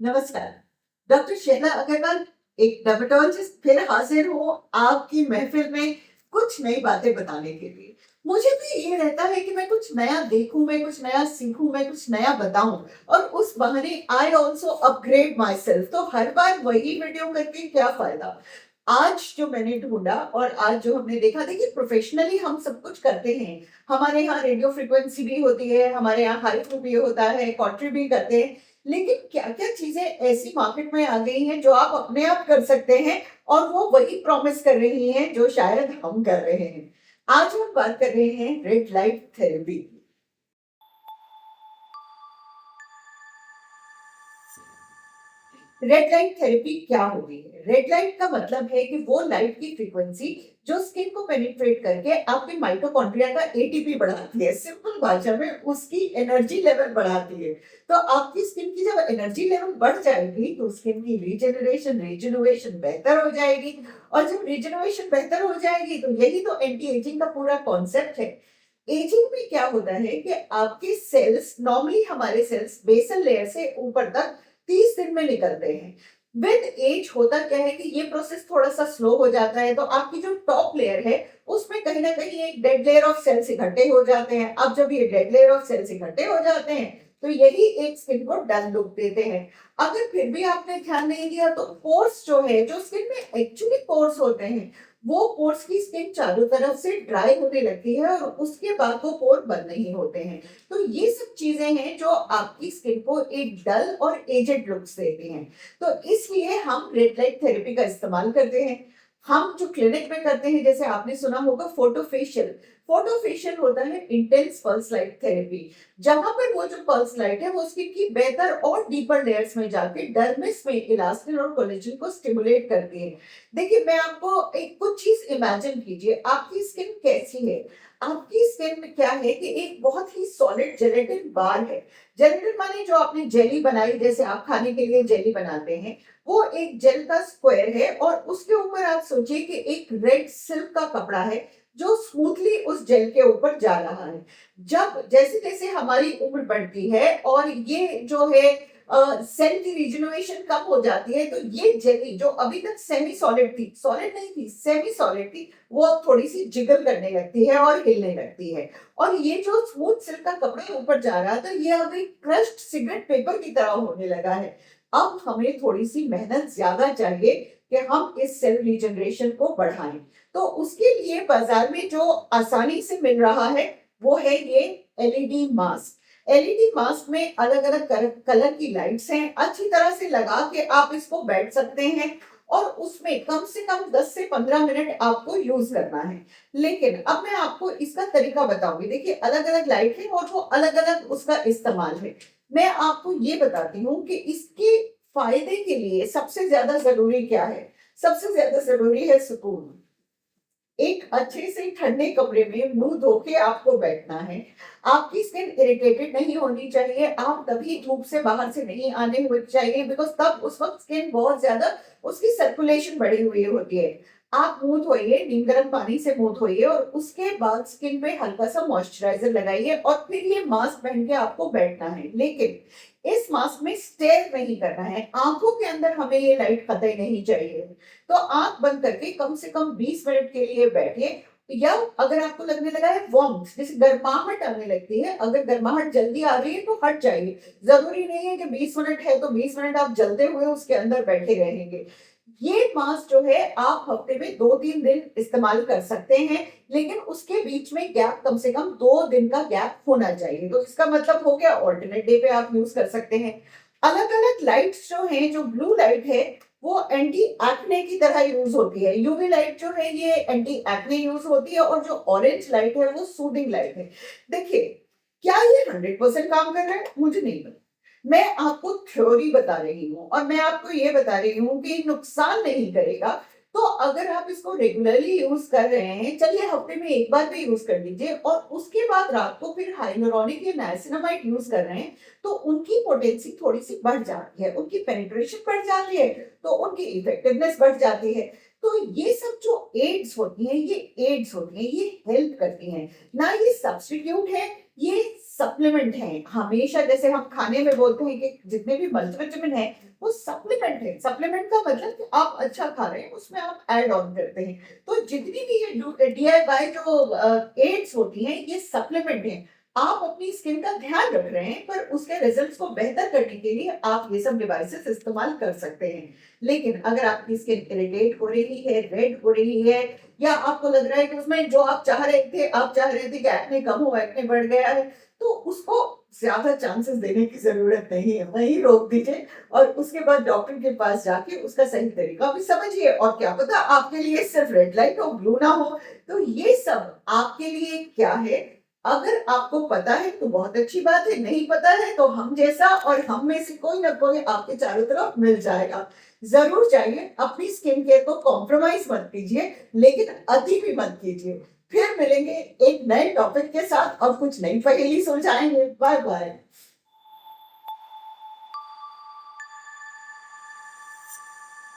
नमस्कार। डॉक्टर शहला अग्रवाल, एक डर्मेटोलॉजिस्ट फिर हाजिर हूँ आपकी महफिल में कुछ नई बातें बताने के लिए। मुझे भी ये रहता है कि मैं कुछ नया देखूं, मैं कुछ नया सीखूं, मैं कुछ नया बताऊं और उस बहाने I also upgrade my self. तो हर बार वही वीडियो करके क्या फायदा। आज जो मैंने ढूंढा और आज जो हमने देखा, देखिए प्रोफेशनली हम सब कुछ करते हैं। हमारे यहाँ रेडियो फ्रिक्वेंसी भी होती है, हमारे यहाँ हाई भी होता है, कॉन्ट्री भी करते हैं। लेकिन क्या-क्या चीज़ें ऐसी मार्केट में आ गई हैं जो आप अपने आप कर सकते हैं और वो वही प्रॉमिस कर रही हैं जो शायद हम कर रहे हैं। आज हम बात कर रहे हैं रेड लाइट थेरेपी की। रेड लाइट थेरेपी क्या होती है? रेड लाइट का मतलब है कि वो लाइट की फ्रीक्वेंसी जो स्किन को पेनिट्रेट करके आपके माइटोकॉन्ड्रिया का एटीपी बढ़ाती है। सिंपल भाषा में उसकी एनर्जी लेवल बढ़ाती है। तो आपकी स्किन की जब एनर्जी लेवल बढ़ जाएगी तो स्किन की रीजनरेशन बेहतर हो जाएगी और जब रीजनरेशन बेहतर हो जाएगी तो यही तो एंटी एजिंग का पूरा कॉन्सेप्ट है। एजिंग में क्या होता है कि आपके सेल्स, नॉर्मली हमारे सेल्स बेसल लेयर से ऊपर तक 30 दिन में निकलते हैं। विद एज होता क्या है कि ये प्रोसेस थोड़ा सा स्लो हो जाता है, तो आपकी जो टॉप लेयर है उसमें कहीं ना कहीं एक डेड लेयर ऑफ सेल्स इकट्ठे हो जाते हैं। अब जब ये डेड लेयर ऑफ सेल्स इकट्ठे हो जाते हैं तो यही एक स्किन को डल लुक देते हैं। अगर फिर भी आपने ध्यान नहीं दिया तो पोर्स जो है, जो स्किन में एक्चुअली पोर्स होते हैं, वो पोर्स की स्किन चारों तरफ से ड्राई होने लगती है और उसके बाद वो पोर बंद नहीं होते हैं। तो ये सब चीजें हैं जो आपकी स्किन को एक डल और एजेड लुक्स देती हैं। तो इसलिए हम रेड लाइट थेरेपी का इस्तेमाल करते हैं। हम जो क्लिनिक में करते हैं, जैसे आपने सुना होगा फोटोफेशियल। फोटोफेशियल होता है इंटेंस पल्स लाइट थेरेपी, जहां पर वो जो पल्स लाइट है वो स्किन की बेहतर और डीपर लेयर्स में जाके डर्मिस में इलास्टिन और कोलेजन को स्टिमुलेट करती है। देखिए, मैं आपको एक कुछ चीज इमेजिन कीजिए, आपकी स्किन कैसी है। आपकी स्किन में क्या है कि एक बहुत ही सॉलिड जेलेटिन बार है। जेलेटिन माने जो आपने जेली बनाई, जैसे आप खाने के लिए जेली बनाते हैं, वो एक जेल का स्क्वायर है और उसके ऊपर आप सोचिए कि एक रेड सिल्क का कपड़ा है जो स्मूथली उस जेल के ऊपर जा रहा है। जब जैसे जैसे हमारी उम्र बढ़ती है और ये जो है सेल की रिजनरेशन कम हो जाती है, तो ये जेली जो अभी तक सेमी सॉलिड थी, सॉलिड नहीं थी, सेमी सॉलिड थी, वो अब थोड़ी सी जिगल करने लगती है और हिलने लगती है। और ये जो स्मूथ सिल्क का कपड़ा ऊपर जा रहा था, ये अब एक क्रश्ड सिगरेट पेपर की तरह होने लगा है। अब हमें थोड़ी सी मेहनत ज्यादा चाहिए कि हम इस सेल रीजनरेशन को बढ़ाएं। तो उसके लिए बाजार में जो आसानी से मिल रहा है वो है ये एलईडी मास्क। एलईडी मास्क में अलग अलग कलर की लाइट्स हैं। अच्छी तरह से लगा के आप इसको बैठ सकते हैं और उसमें कम से कम 10 से 15 मिनट आपको यूज करना है। लेकिन अब मैं आपको इसका तरीका बताऊंगी। देखिए, अलग अलग लाइट है और वो अलग अलग उसका इस्तेमाल है। मैं आपको ये बताती हूँ कि इसके फायदे के लिए सबसे ज्यादा जरूरी क्या है। सबसे ज्यादा जरूरी है सुकून। एक अच्छे से ठंडे कमरे में मुंह धो के आपको बैठना है। आपकी स्किन इरिटेटेड नहीं होनी चाहिए। आप तभी धूप से बाहर से नहीं आने हुए चाहिए, बिकॉज तब उस वक्त स्किन बहुत ज्यादा, उसकी सर्कुलेशन बढ़ी हुई होती है। आप मुंह धोइए, नीम गर्म पानी से मुंह धोइए और उसके बाद स्किन पे हल्का सा मॉइस्चराइजर लगाइए और फिर ये मास्क पहन के आपको बैठना है। लेकिन इस मास्क में स्टेयर नहीं करना है। आंखों के अंदर हमें ये लाइट कतई नहीं चाहिए। तो आंख बंद करके कम से कम 20 मिनट के लिए बैठिए। या अगर आपको लगने लगा है वार्मथ, जैसे गर्माहट आने लगती है, अगर गर्माहट जल्दी आ रही है तो हट जाइए। जरूरी नहीं है कि 20 मिनट है तो 20 मिनट आप जलते हुए उसके अंदर बैठे रहेंगे। ये मास्क जो है आप हफ्ते में 2-3 दिन इस्तेमाल कर सकते हैं, लेकिन उसके बीच में गैप कम से कम 2 दिन का गैप होना चाहिए। तो इसका मतलब हो गया ऑल्टरनेट डे पे आप यूज कर सकते हैं। अलग अलग लाइट्स जो है, जो ब्लू लाइट है वो एंटी एक्ने की तरह यूज होती है। यूवी लाइट जो है ये एंटी एक्ने यूज होती है और जो ऑरेंज लाइट है वो सूदिंग लाइट है। देखिए, क्या ये 100% काम कर रहा है? मुझे नहीं पता। मैं आपको थ्योरी बता रही हूँ और मैं आपको ये बता रही हूँ कि नुकसान नहीं करेगा। तो अगर आप इसको रेगुलरली यूज कर रहे हैं, चलिए हफ्ते में एक बार भी यूज कर लीजिए और उसके बाद रात को फिर हाइलुरोनिक या नाइसिनामाइड यूज कर रहे हैं, तो उनकी पोटेंसी थोड़ी सी बढ़ जाती है, उनकी पेनिट्रेशन बढ़ जाती है, तो उनकी इफेक्टिवनेस बढ़ जाती है। तो ये सब जो एड्स होती हैं, ये एड्स होती हैं, ये हेल्प करती हैं, ना ये सब्स्टिट्यूट है, ये सप्लीमेंट है। हमेशा जैसे हम खाने में बोलते हैं कि जितने भी मल्टीविटामिन है वो सप्लीमेंट है। सप्लीमेंट का मतलब कि आप अच्छा खा रहे हैं, उसमें आप ऐड ऑन करते हैं। तो जितनी भी ये DIY जो एड्स होती हैं, ये सप्लीमेंट है। आप अपनी स्किन का ध्यान रख रहे हैं, पर उसके रिजल्ट्स को बेहतर करने के लिए आप ये सब डिवाइसेस इस्तेमाल कर सकते हैं। लेकिन अगर आपकी स्किन इरिटेट हो रही है, रेड हो रही है, या आपको लग रहा है कि उसमें जो आप चाह रहे थे, आप चाह रहे थे कि एक्ने कम हो, एक्ने बढ़ गया है, तो उसको ज्यादा चांसेस देने की जरूरत नहीं है, वहीं रोक दीजिए और उसके बाद डॉक्टर के पास जाके उसका सही तरीका भी समझिए। और क्या पता आपके लिए सिर्फ रेड लाइट हो, ब्लू ना हो। तो ये सब आपके लिए क्या है, अगर आपको पता है तो बहुत अच्छी बात है, नहीं पता है तो हम जैसा और हम में से कोई ना कोई आपके चारों तरफ मिल जाएगा। जरूर चाहिए, अपनी स्किन केयर को कॉम्प्रोमाइज मत कीजिए, लेकिन अति भी मत कीजिए। फिर मिलेंगे एक नए टॉपिक के साथ और कुछ नई पहेली सुलझाएंगे। Bye bye.